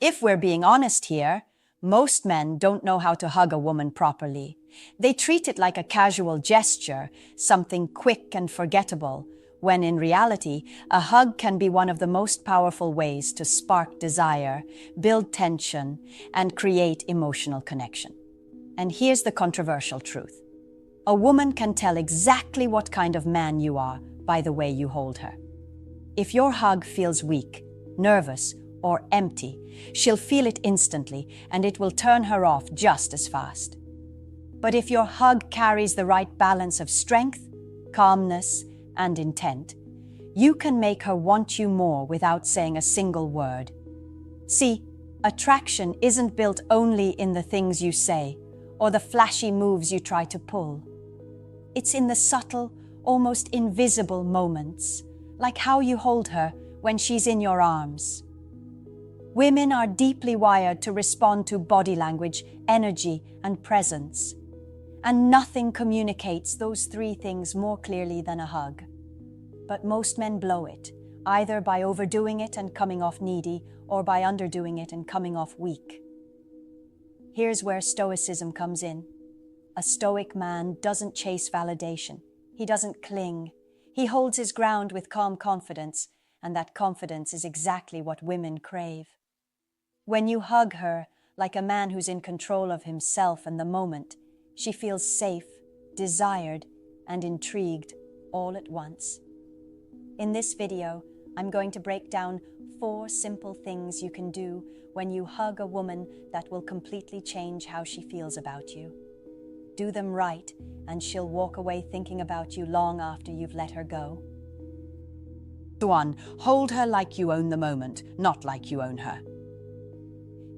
If we're being honest here, most men don't know how to hug a woman properly. They treat it like a casual gesture, something quick and forgettable, when in reality, a hug can be one of the most powerful ways to spark desire, build tension, and create emotional connection. And here's the controversial truth. A woman can tell exactly what kind of man you are by the way you hold her. If your hug feels weak, nervous, or empty, she'll feel it instantly, and it will turn her off just as fast. But if your hug carries the right balance of strength, calmness, and intent, you can make her want you more without saying a single word. See, attraction isn't built only in the things you say or the flashy moves you try to pull. It's in the subtle, almost invisible moments, like how you hold her when she's in your arms. Women are deeply wired to respond to body language, energy, and presence. And nothing communicates those three things more clearly than a hug. But most men blow it, either by overdoing it and coming off needy, or by underdoing it and coming off weak. Here's where Stoicism comes in. A Stoic man doesn't chase validation. He doesn't cling. He holds his ground with calm confidence, and that confidence is exactly what women crave. When you hug her, like a man who's in control of himself and the moment, she feels safe, desired, and intrigued all at once. In this video, I'm going to break down 4 simple things you can do when you hug a woman that will completely change how she feels about you. Do them right, and she'll walk away thinking about you long after you've let her go. 1. Hold her like you own the moment, not like you own her.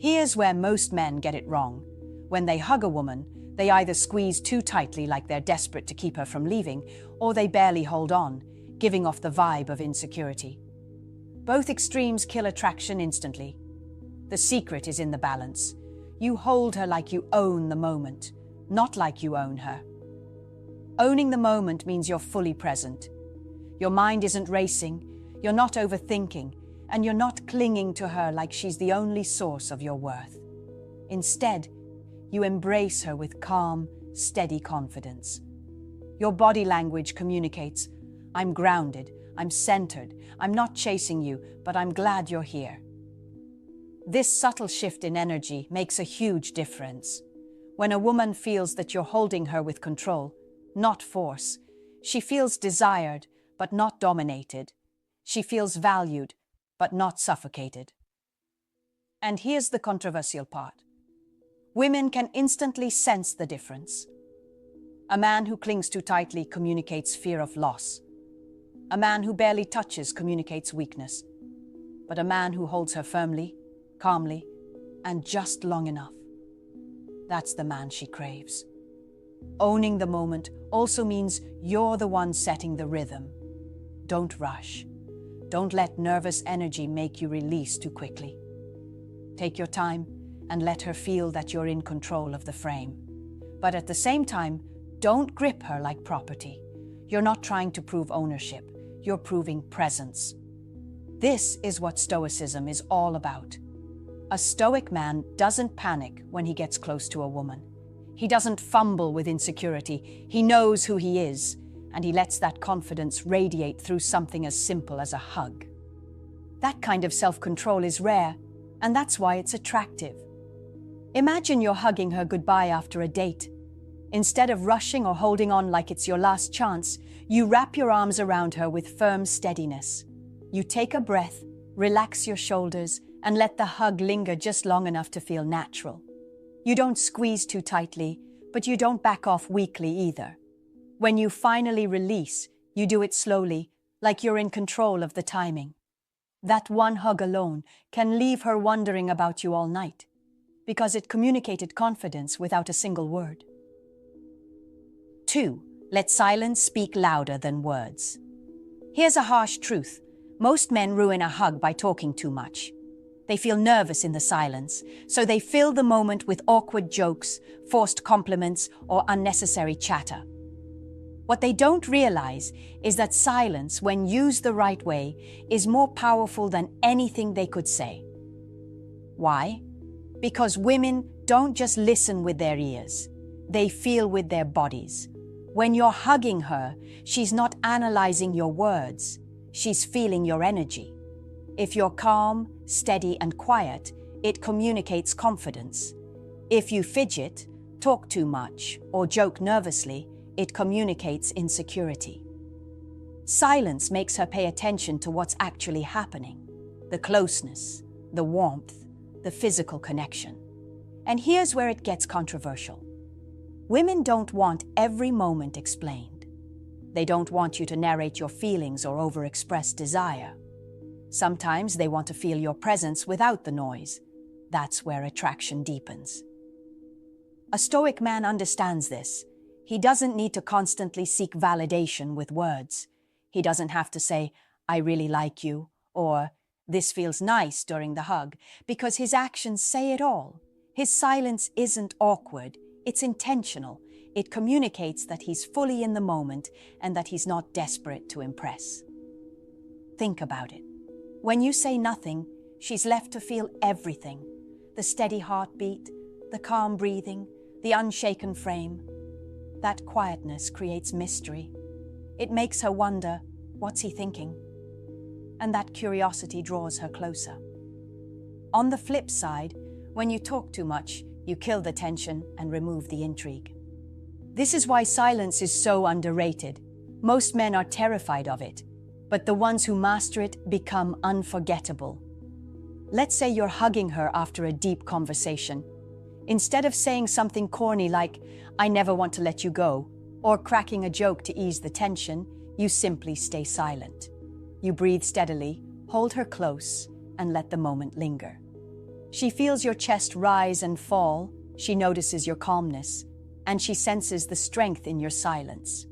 Here's where most men get it wrong. When they hug a woman, they either squeeze too tightly like they're desperate to keep her from leaving, or they barely hold on, giving off the vibe of insecurity. Both extremes kill attraction instantly. The secret is in the balance. You hold her like you own the moment, not like you own her. Owning the moment means you're fully present. Your mind isn't racing, you're not overthinking, and you're not clinging to her like she's the only source of your worth. Instead, you embrace her with calm, steady confidence. Your body language communicates, I'm grounded, I'm centered, I'm not chasing you, but I'm glad you're here. This subtle shift in energy makes a huge difference. When a woman feels that you're holding her with control, not force, she feels desired, but not dominated. She feels valued, but not suffocated. And here's the controversial part. Women can instantly sense the difference. A man who clings too tightly communicates fear of loss. A man who barely touches communicates weakness. But a man who holds her firmly, calmly, and just long enough, that's the man she craves. Owning the moment also means you're the one setting the rhythm. Don't rush. Don't let nervous energy make you release too quickly. Take your time and let her feel that you're in control of the frame. But at the same time, don't grip her like property. You're not trying to prove ownership. You're proving presence. This is what Stoicism is all about. A Stoic man doesn't panic when he gets close to a woman. He doesn't fumble with insecurity. He knows who he is, and he lets that confidence radiate through something as simple as a hug. That kind of self-control is rare, and that's why it's attractive. Imagine you're hugging her goodbye after a date. Instead of rushing or holding on like it's your last chance, you wrap your arms around her with firm steadiness. You take a breath, relax your shoulders, and let the hug linger just long enough to feel natural. You don't squeeze too tightly, but you don't back off weakly either. When you finally release, you do it slowly, like you're in control of the timing. That one hug alone can leave her wondering about you all night, because it communicated confidence without a single word. 2. Let silence speak louder than words. Here's a harsh truth. Most men ruin a hug by talking too much. They feel nervous in the silence, so they fill the moment with awkward jokes, forced compliments, or unnecessary chatter. What they don't realize is that silence, when used the right way, is more powerful than anything they could say. Why? Because women don't just listen with their ears, they feel with their bodies. When you're hugging her, she's not analyzing your words, she's feeling your energy. If you're calm, steady, and quiet, it communicates confidence. If you fidget, talk too much, or joke nervously, it communicates insecurity. Silence makes her pay attention to what's actually happening, the closeness, the warmth, the physical connection. And here's where it gets controversial. Women don't want every moment explained. They don't want you to narrate your feelings or overexpress desire. Sometimes they want to feel your presence without the noise. That's where attraction deepens. A Stoic man understands this. He doesn't need to constantly seek validation with words. He doesn't have to say, "I really like you," or "this feels nice" during the hug, because his actions say it all. His silence isn't awkward, it's intentional. It communicates that he's fully in the moment and that he's not desperate to impress. Think about it. When you say nothing, she's left to feel everything. The steady heartbeat, the calm breathing, the unshaken frame. That quietness creates mystery. It makes her wonder, what's he thinking? And that curiosity draws her closer. On the flip side, when you talk too much, you kill the tension and remove the intrigue. This is why silence is so underrated. Most men are terrified of it, but the ones who master it become unforgettable. Let's say you're hugging her after a deep conversation. Instead of saying something corny like, "I never want to let you go," or cracking a joke to ease the tension, you simply stay silent. You breathe steadily, hold her close, and let the moment linger. She feels your chest rise and fall, she notices your calmness, and she senses the strength in your silence.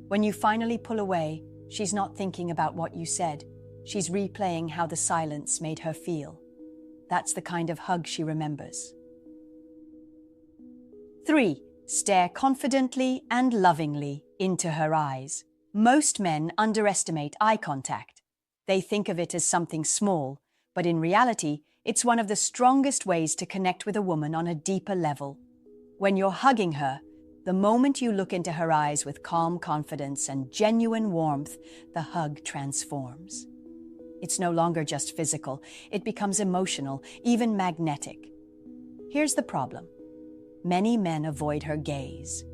When you finally pull away, she's not thinking about what you said. She's replaying how the silence made her feel. That's the kind of hug she remembers. 3. Stare confidently and lovingly into her eyes. Most men underestimate eye contact. They think of it as something small, but in reality, it's one of the strongest ways to connect with a woman on a deeper level. When you're hugging her, the moment you look into her eyes with calm confidence and genuine warmth, the hug transforms. It's no longer just physical, it becomes emotional, even magnetic. Here's the problem. Many men avoid her gaze.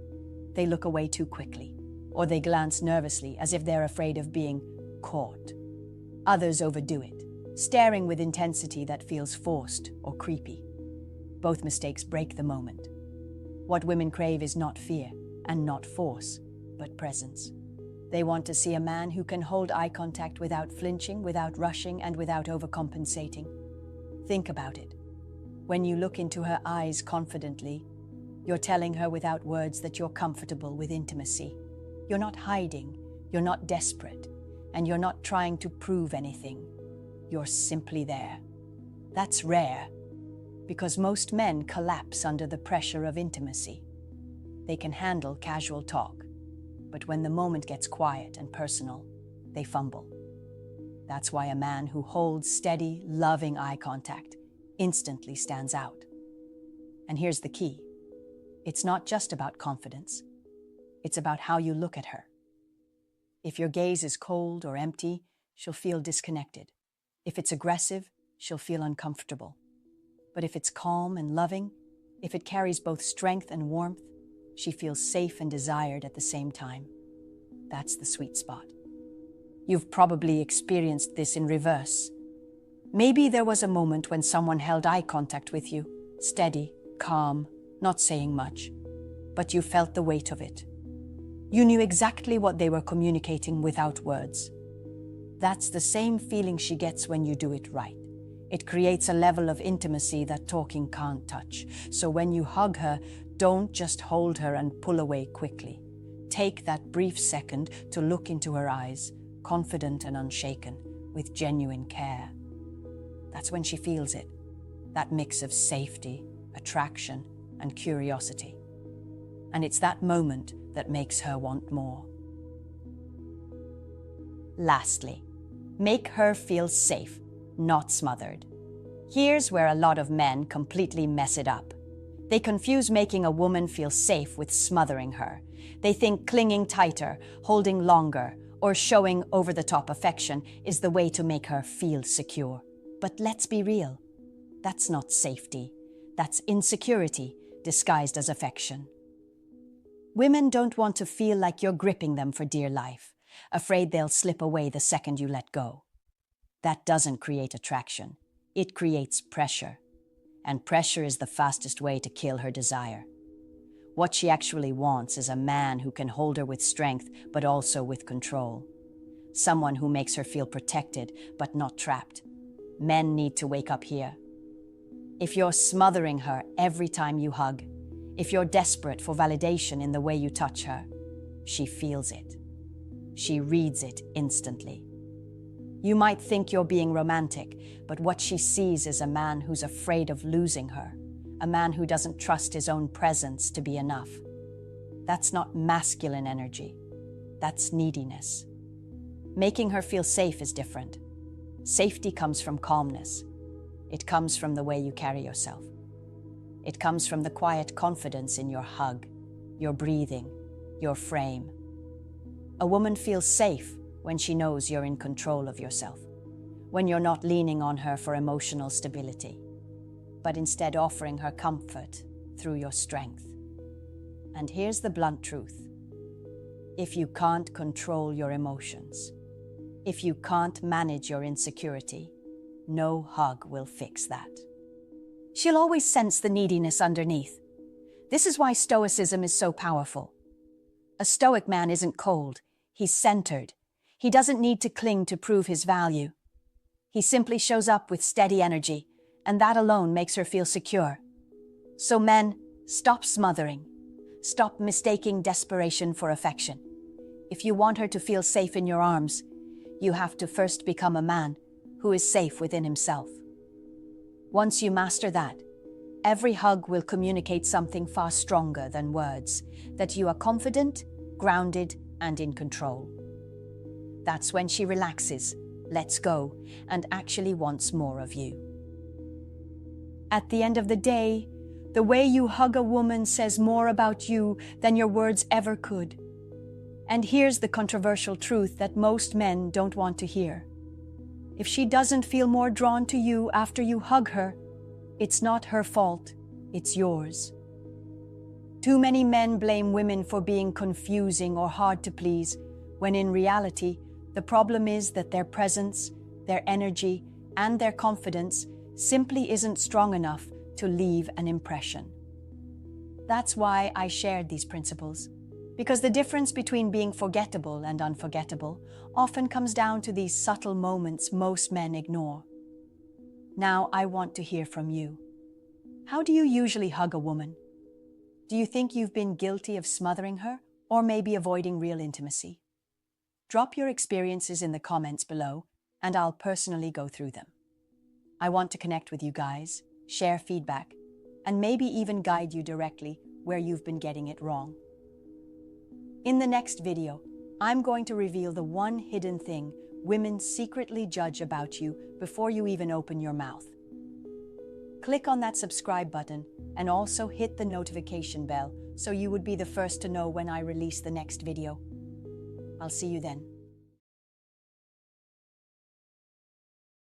They look away too quickly, or they glance nervously as if they're afraid of being caught. Others overdo it, staring with intensity that feels forced or creepy. Both mistakes break the moment. What women crave is not fear and not force, but presence. They want to see a man who can hold eye contact without flinching, without rushing, and without overcompensating. Think about it. When you look into her eyes confidently, you're telling her without words that you're comfortable with intimacy. You're not hiding, you're not desperate, and you're not trying to prove anything. You're simply there. That's rare, because most men collapse under the pressure of intimacy. They can handle casual talk, but when the moment gets quiet and personal, they fumble. That's why a man who holds steady, loving eye contact instantly stands out. And here's the key. It's not just about confidence. It's about how you look at her. If your gaze is cold or empty, she'll feel disconnected. If it's aggressive, she'll feel uncomfortable. But if it's calm and loving, if it carries both strength and warmth, she feels safe and desired at the same time. That's the sweet spot. You've probably experienced this in reverse. Maybe there was a moment when someone held eye contact with you, steady, calm, not saying much, but you felt the weight of it. You knew exactly what they were communicating without words. That's the same feeling she gets when you do it right. It creates a level of intimacy that talking can't touch. So when you hug her, don't just hold her and pull away quickly. Take that brief second to look into her eyes, confident and unshaken, with genuine care. That's when she feels it, that mix of safety, attraction, and curiosity. And it's that moment that makes her want more. Lastly, make her feel safe, not smothered. Here's where a lot of men completely mess it up. They confuse making a woman feel safe with smothering her. They think clinging tighter, holding longer, or showing over-the-top affection is the way to make her feel secure. But let's be real. That's not safety. That's insecurity disguised as affection. Women don't want to feel like you're gripping them for dear life, afraid they'll slip away the second you let go. That doesn't create attraction. It creates pressure. And pressure is the fastest way to kill her desire. What she actually wants is a man who can hold her with strength, but also with control. Someone who makes her feel protected, but not trapped. Men need to wake up here. If you're smothering her every time you hug, if you're desperate for validation in the way you touch her, she feels it. She reads it instantly. You might think you're being romantic, but what she sees is a man who's afraid of losing her, a man who doesn't trust his own presence to be enough. That's not masculine energy. That's neediness. Making her feel safe is different. Safety comes from calmness. It comes from the way you carry yourself. It comes from the quiet confidence in your hug, your breathing, your frame. A woman feels safe when she knows you're in control of yourself, when you're not leaning on her for emotional stability, but instead offering her comfort through your strength. And here's the blunt truth. If you can't control your emotions, if you can't manage your insecurity, no hug will fix that. She'll always sense the neediness underneath. This is why Stoicism is so powerful. A Stoic man isn't cold, he's centered. He doesn't need to cling to prove his value. He simply shows up with steady energy, and that alone makes her feel secure. So men, stop smothering. Stop mistaking desperation for affection. If you want her to feel safe in your arms, you have to first become a man who is safe within himself. Once you master that, every hug will communicate something far stronger than words, that you are confident, grounded, and in control. That's when she relaxes, lets go, and actually wants more of you. At the end of the day, the way you hug a woman says more about you than your words ever could. And here's the controversial truth that most men don't want to hear. If she doesn't feel more drawn to you after you hug her, it's not her fault, it's yours. Too many men blame women for being confusing or hard to please, when in reality, the problem is that their presence, their energy, and their confidence simply isn't strong enough to leave an impression. That's why I shared these principles, because the difference between being forgettable and unforgettable often comes down to these subtle moments most men ignore. Now I want to hear from you. How do you usually hug a woman? Do you think you've been guilty of smothering her, or maybe avoiding real intimacy? Drop your experiences in the comments below, and I'll personally go through them. I want to connect with you guys, share feedback, and maybe even guide you directly where you've been getting it wrong. In the next video, I'm going to reveal the one hidden thing women secretly judge about you before you even open your mouth. Click on that subscribe button and also hit the notification bell so you would be the first to know when I release the next video. I'll see you then.